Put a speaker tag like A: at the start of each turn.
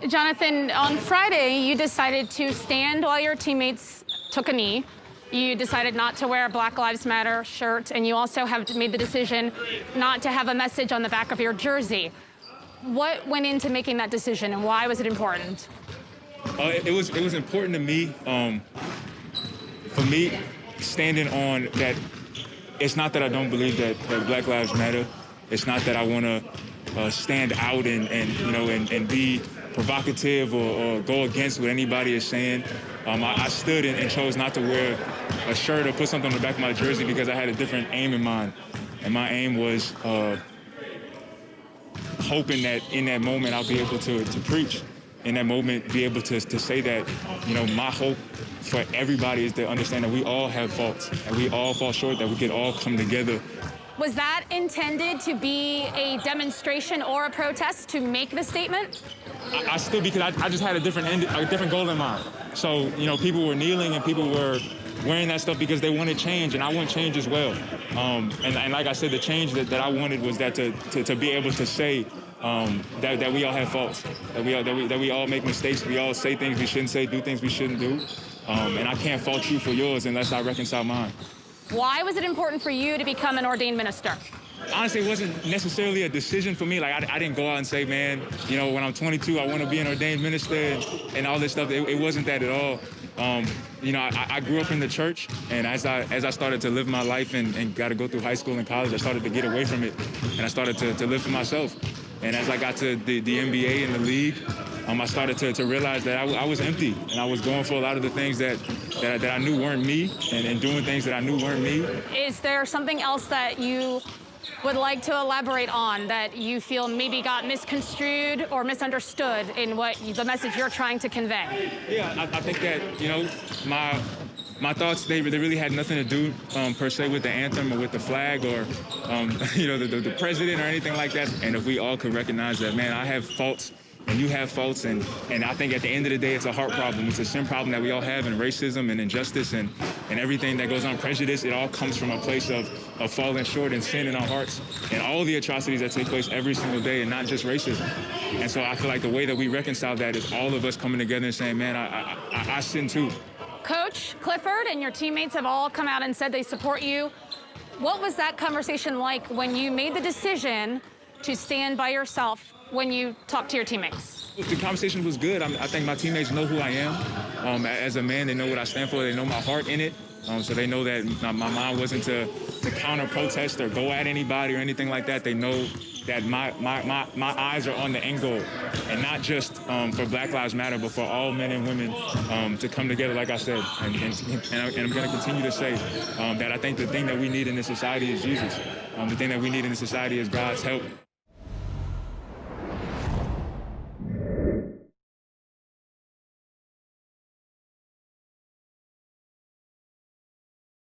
A: Jonathan, on Friday, you decided to stand while your teammates took a knee. You decided not to wear a Black Lives Matter shirt, and you also have made the decision not to have a message on the back of your jersey. What went into making that decision, and why was it important?
B: It was important to me. For me, standing on that, it's not that I don't believe that Black Lives Matter. It's not that I want to stand out and be provocative or go against what anybody is saying. I stood and chose not to wear a shirt or put something on the back of my jersey because I had a different aim in mind. And my aim was hoping that in that moment I'll be able to preach. In that moment, be able to say that, my hope for everybody is to understand that we all have faults and we all fall short, that we can all come together.
A: Was that intended to be a demonstration or a protest to make the statement?
B: I still, because I just had a different goal in mind. So, people were kneeling and people were wearing that stuff because they wanted change, and I want change as well. And like I said, the change that I wanted was that to be able to say that we all have faults, that we all make mistakes, we all say things we shouldn't say, do things we shouldn't do, and I can't fault you for yours unless I reconcile mine.
A: Why was it important for you to become an ordained minister?
B: Honestly, it wasn't necessarily a decision for me. Like, I didn't go out and say, man, when I'm 22, I want to be an ordained minister and all this stuff. It wasn't that at all. I grew up in the church, and as I started to live my life and got to go through high school and college, I started to get away from it, and I started to live for myself. And as I got to the NBA and the league, I started to realize that I was empty, and I was going for a lot of the things that I knew weren't me, and doing things that I knew weren't me.
A: Is there something else that you would like to elaborate on that you feel maybe got misconstrued or misunderstood in the message you're trying to convey?
B: Yeah, I think that, my thoughts, they really had nothing to do, per se, with the anthem or with the flag or, the president or anything like that. And if we all could recognize that, man, I have faults and you have faults, and I think at the end of the day, it's a heart problem. It's a sin problem that we all have, and racism and injustice and everything that goes on, prejudice. It all comes from a place of falling short and sin in our hearts and all the atrocities that take place every single day, and not just racism. And so I feel like the way that we reconcile that is all of us coming together and saying, man, I sin too.
A: Coach Clifford and your teammates have all come out and said they support you. What was that conversation like when you made the decision to stand by yourself when you talked to your teammates?
B: The conversation was good. I think my teammates know who I am. As a man, they know what I stand for. They know my heart in it. So they know that my mind wasn't to counter-protest or go at anybody or anything like that. They know that my eyes are on the end goal, and not just for Black Lives Matter, but for all men and women to come together, like I said. And I'm going to continue to say that I think the thing that we need in this society is Jesus. The thing that we need in this society is God's help.